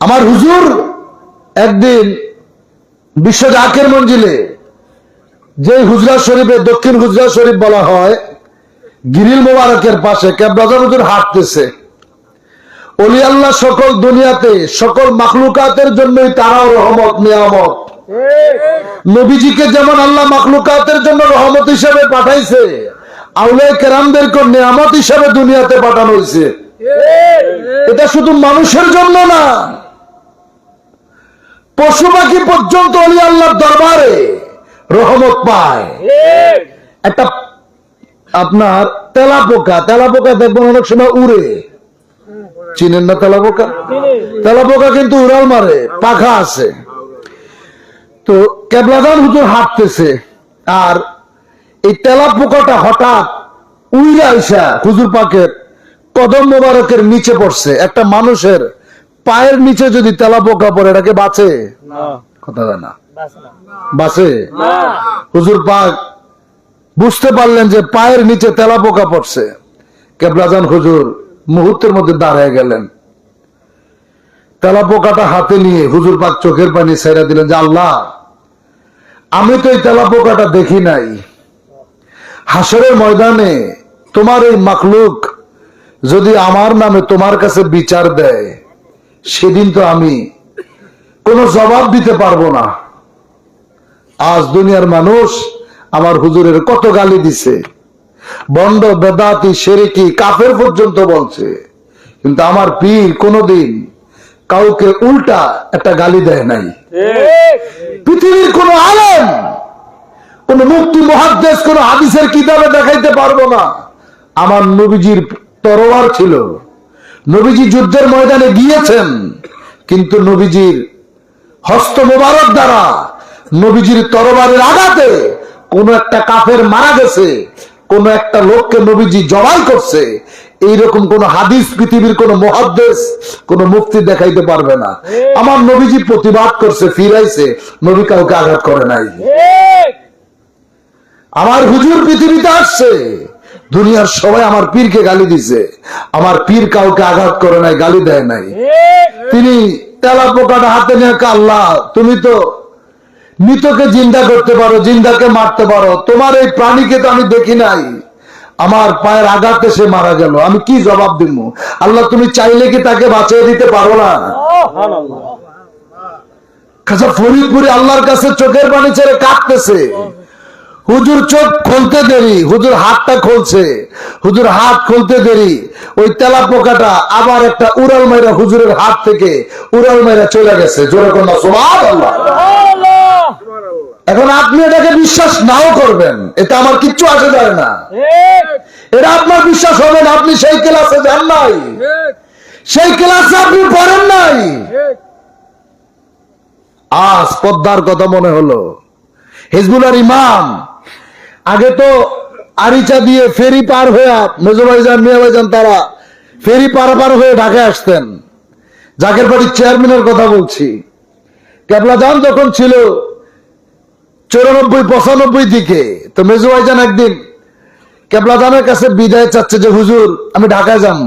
আমার হুজুর একদিন বিশ্ব জাকের মঞ্জিলে, যে হুজরা শরীফে দক্ষিণ হুজরা শরীফ বলা হয়, গিরিল মোবারকের পাশে কেবলাজান হুজুর হাঁটতেছে। ওলি আল্লাহ সকল দুনিয়াতে সকল মাখলুকাতের জন্যই তারাও রহমত নিয়ামত। নবীজিকে যেমন আল্লাহ মাখলুকাতের জন্য রহমত হিসেবে পাঠাইছে, আউলিয়া কেরামদেরকে নিয়ামত হিসেবে দুনিয়াতে পাঠানো হয়েছে। এটা শুধু মানুষের জন্য না, পশু পাখি পর্যন্ত ওলি আল্লাহর দরবারে রহমত পায়। একটা আপনার তেলাপোকা দেখবেন অনেক সময় উড়ে, চিনেন না তেলাপোকা? তেলাপোকা কিন্তু উড়াল মারে, পাখা আছে। তো কেবলাজান হুজুর হাঁটতেছে, আর এই তেলাপোকাটা হঠাৎ উইরা আইসা হুজুর পাকের কদম মোবারকের নিচে পড়ছে। একটা মানুষের পায়ের নিচে যদি তেলাপোকা পড়ে, এটাকে বাঁচে? কথা হয় না, বাঁচে? হুজুর পাক বুঝতে পারলেন যে পায়ের নিচে তেলাপোকা পড়ছে। কেবলাজান হুজুর মুহূর্তের মধ্যে দাঁড়ায় গেলেন। তেলাপোকাটা হাতে নিয়ে হুজুর পাক চোখের পানি ছেড়ে দিলেন যে আল্লাহ, আমি তো এই তেলাপোকাটা দেখি নাই। হাসরের ময়দানে তোমার এই মাখলুক যদি আমার নামে তোমার কাছে বিচার দেয়, সেদিন তো আমি কোনো জবাব দিতে পারবো না। আজ দুনিয়ার মানুষ আমার হুজুরের কত গালি দিছে, বন্ড, বেদাতি, শিরকি, কাফের পর্যন্ত বলছে, কিন্তু আমার পীর কোনদিন কাউকে উল্টা একটা গালি দেয় নাই। পৃথিবীর কোন আলেম, কোন মুফতি, মুহাদ্দিস, কোন হাদিসের কিতাবে দেখাইতে পারবো না আমার নবীজির তরবার ছিল। নবীজি যুদ্ধের ময়দানে গিয়েছেন, কিন্তু নবীজির হস্ত মোবারক দ্বারা নবীজির তরবারের আঘাতে কোন একটা কাফের মারা গেছে, কোন একটা লোককে নবীজি জবাই করছে, এইরকম কোন হাদিস পৃথিবীর কোন মুহাদ্দিস, কোন মুফতি দেখাইতে পারবে না। আমার নবীজি প্রতিবাদ করছে, ফিরাইছে, নবী কাউকে আঘাত করে নাই। আমার হুজুর পৃথিবীতে আসছে, দুনিয়ার সবাই আমার পীরকে গালি দিছে, আমার পীর কাউকে আঘাত করে নাই, গালি দেয় নাই। তিনি তেলাপোকাটা হাতে নিয়ে, আল্লাহ তুমি তো মৃতকে জিন্দা করতে পারো, জিন্দাকে মারতে পারো, তোমার এই প্রাণীকে তো আমি দেখি নাই, আমার পায়ের আঘাতে সে মারা গেল, আমি কি জবাব দিব? আল্লাহ তুমি চাইলে কি তাকে বাঁচিয়ে দিতে পারো না? খাজা ফরিদপুরি আল্লাহর কাছে চোখের পানি ছেড়ে কাঁদতেছে। হুজুর চোখ খুলতে দেরি, হুজুর হাতটা খুলছে, হুজুর হাত খুলতে দেরি, ওই তেলাপোকাটা আবার একটা উড়াল মাইরা হুজুরের হাত থেকে উড়াল মাইরা চলে গেছে। জোরে কোন সুবহানাল্লাহ। এখন আপনি এটাকে বিশ্বাস নাও করবেন, এটা আমার কিচ্ছু আসে যায় না। এটা আপনার বিশ্বাস হবে না, আপনি সেই ক্লাসে যান নাই, সেই ক্লাসে আপনি পড়েন নাই। আজ পদ্মার কথা মনে হলো। হিজবুল্লাহর ইমাম আগে তো আরিচা দিয়ে ফেরি পার হয়ে মেজো ভাইজান, মিয়া ভাইজান তারা ফেরি পার হয়ে ঢাকায় আসতেন। জাকের বাড়ির চেয়ারম্যানের কথা বলছি। কেবলাজান যখন ছিল 94-95 দিকে, তো মেজো ভাইজান একদিন কেবলাজানের কাছে বিদায় চাচ্ছে যে হুজুর আমি ঢাকায় যাম।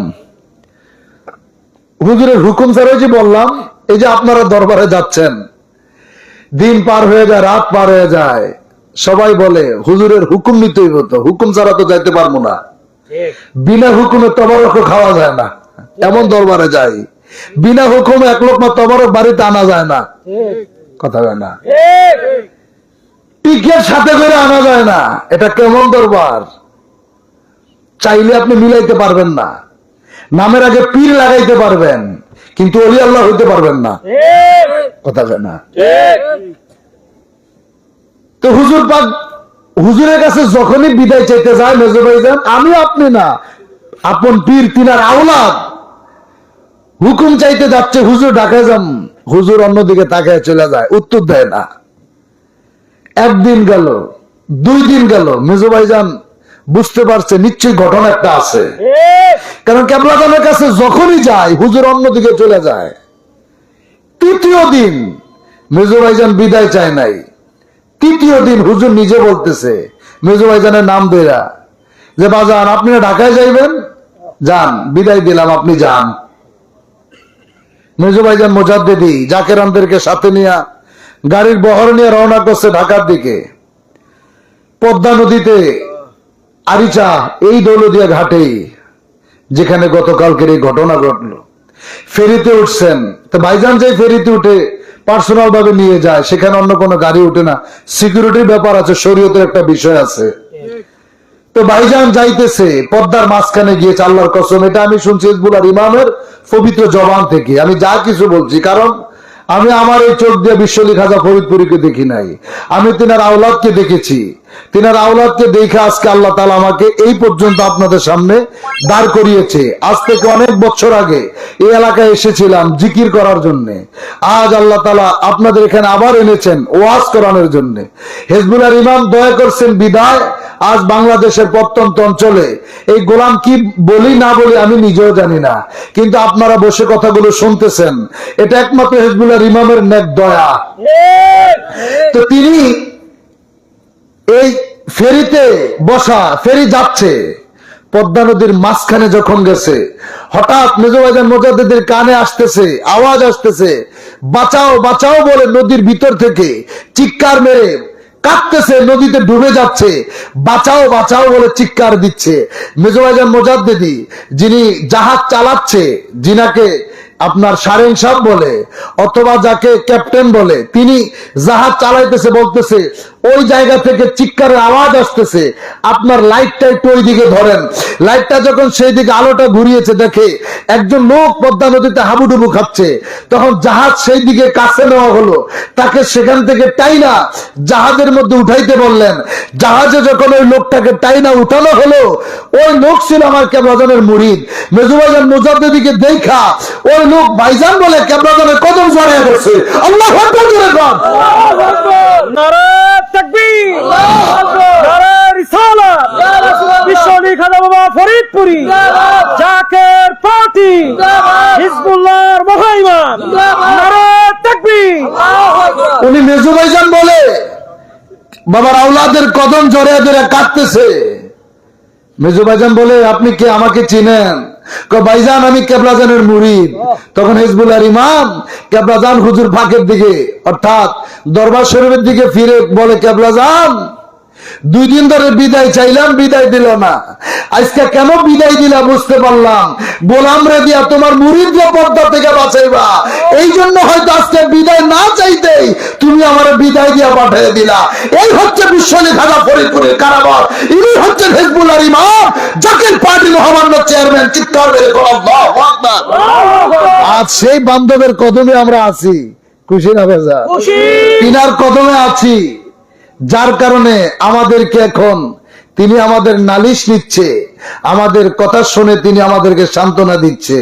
হুজুরের হুকুম ছাড়া যে বললাম, এই যে আপনারা দরবারে যাচ্ছেন, দিন পার হয়ে যায়, রাত পার হয়ে যায়, সবাই বলে হুজুরের হুকুম নিতেই হতো, হুকুম ছাড়া তো যাইতে পারবো না, বিনা হুকুমে তবারক খাওয়া যায় না, এমন দরবারে যাই, বিনা হুকুমে এক লোকমা তবারক বাড়িতে আনা যায় না, কথা হয় না, টিকেট সাথে করে আনা যায় না। এটা কেমন দরবার? চাইলে আপনি মিলাইতে পারবেন না, নামের আগে পীর লাগাইতে পারবেন, কিন্তু ওলি আল্লাহ হইতে পারবেন না, কথা হয় না। তো হুজুর পাক হুজুরের কাছে যখনই বিদায় চাইতে যায়, মেজো ভাইজান, আমি আপনি না, আপন পীর তিনার আওলাদ হুকুম চাইতে যাচ্ছে, হুজুর ঢাকায় যাম, হুজুর অন্যদিকে তাকায় চলে যায়, উত্তর দেয় না। একদিন গেল, 2 দিন গেল, মেজো ভাইজান বুঝতে পারছে নিশ্চয়ই ঘটনা একটা আছে, কারণ কেবলাজানের কাছে যখনই যায় হুজুর অন্যদিকে চলে যায়। 3য় দিন মেজো ভাইজান বিদায় চায় নাই। 3য় দিন হুজুর নিজে বলতেছে মেজো ভাইজানের নাম দেয়া যে বাজান আপনি ঢাকায় যাইবেন, যান, বিদায় দিলাম, আপনি যান। মেজো ভাইজান মোজাদ্দেদি জাকেরানদেরকে সাথে নিয়ে গাড়ির বহর নিয়ে রওনা করছে ঢাকার দিকে। পদ্মা নদীতে আরিচা এই দৌলদিয়া ঘাটেই যেখানে গতকালকের এই ঘটনা ঘটলো, ফেরিতে উঠছেন। তো ভাইজান যে ফেরিতে উঠে পার্সোনাল ভাবে নিয়ে যায়, সেখানে অন্য কোনো গাড়ি উঠে না, সিকিউরিটির ব্যাপার আছে, শরীয়তের একটা বিষয় আছে। তো ভাইজান যাইতেছে পদ্মার মাঝখানে গিয়েছে, আল্লাহর কসম এটা আমি শুনছি হিজবুল ইমামের পবিত্র জবান থেকে। আমি যা কিছু বলছি, কারণ আমি আমার এই চোখ দিয়ে বিশ্বলি খাজা ফরিদপুরীকে দেখি নাই, আমি তিনার আওলাদকে দেখেছি। তিনার আওলাদকে দেখে আজকে আল্লাহ তাআলা আমাকে এই পর্যন্ত আপনাদের সামনে দাঁড় করিয়েছে। আজ থেকে অনেক বছর আগে এই এলাকায় এসেছিলাম জিকির করার জন্য, আজ আল্লাহ তাআলা আপনাদের এখানে আবার এনেছেন ওয়াজ করানোর জন্য। হিজবুল ইমাম দয়া করছেন বিদায় আজ বাংলাদেশের প্রত্যন্ত অঞ্চলে এই গোলাম কি বলি না বলি আমি নিজেও জানি না, কিন্তু আপনারা বসে কথাগুলো শুনতেছেন, এটা একমাত্র হিজবুল ইমামের নেক দয়া। তো তিনি এই ফেরিতে বসা, ফেরি যাচ্ছে পদ্মা নদীর মাঝখানে যখন গেছে, হঠাৎ মেজো ভাইজান মোজাদ্দেদের কানে আসতেছে, আওয়াজ আসতেছে, বাঁচাও বাঁচাও বলে নদীর ভিতর থেকে চিৎকার মেরে কাঁদতেছে, নদীতে ডুবে যাচ্ছে, বাঁচাও বাঁচাও বলে চিৎকার দিচ্ছে। মেজো ভাইজান মোজাদ্দেদি যিনি জাহাজ চালাচ্ছে, যিনাকে আপনার সারেং সাহেব বলে অথবা যাকে ক্যাপ্টেন বলে, তিনি জাহাজ চালাইতেছে, বলতেছে ওই জায়গা থেকে চিৎকারের আওয়াজ আসতেছে, আপনার লাইটটা একটু ওই দিকে ধরেন। লাইটটা যখন সেই দিকে আলোটা ঘুরিয়েছে, দেখে একজন লোক পদ্মা নদীতে হাবুডুবু খাচ্ছে। তখন জাহাজ সেই দিকে কাছে নেওয়া হলো, তাকে সেখান থেকে টাইনা জাহাজের মধ্যে উঠাইতে বললেন। জাহাজে যখন ওই লোকটাকে টাইনা উঠানো হলো, ওই লোক ছিল আমার কেবলাজানের মুরিদ। মেজো ভাইজান মুজাদ্দেদিকে দেখা ওই লোক ভাইজান বলে কেবলাজানের কদম জড়িয়ে গেছে। আল্লাহু আকবার জোরে বল। নারে তাকবীর, নারে রিসালাত, বিশ্বলি খাজা বাবা ফরিদপুরি, জাকের পার্টি, হিজবুল্লাহর মহাইমান, নারে তাকবীর। উনি মেজো ভাইজান বলে বাবার আওলাদের কদম জড়িয়ে ধরে কাঁদতেছে। মেজো ভাইজান বলে আপনি কে, আমাকে চিনেন? ভাইজান আমি কেবলাজানের মুরিদ। তখন হিজবুল ইমাম কেবলাজান হুজুর ফাঁকের দিকে অর্থাৎ দরবার শরীফের দিকে ফিরে বলে, কেবলাজান 2 দিন ধরে বিদায় চাইলাম, বিদায় দিল না, আজকে কেন বিদায় দিলা বুঝতে পারলাম। গোলাম রে দিয়া তোমার মুরিদ পর্দা থেকে বাঁচাইবা, এই জন্য হয়তো আজকে বিদায় না চাইতেই তুমি আমার বিদায় দিয়া পাঠিয়ে দিলা। এই হচ্ছে বিশ্বলি খাজা ফরিদপুরের কারাগার, ইনি হচ্ছে হিজবুল ইমাম জাকির পার্টি মহামান্য চেয়ারম্যান। চিৎকার মেরে বলো আল্লাহু আকবার। আজ সেই বান্ধবের কদমে আমরা আছি, খুশি না ভেজা? তিনার কদমে আছি, যার কারণে আমাদেরকে এখন তিনি আমাদের নালিশ নিচ্ছে, আমাদের কথা শুনে তিনি আমাদেরকে সান্ত্বনা দিচ্ছে।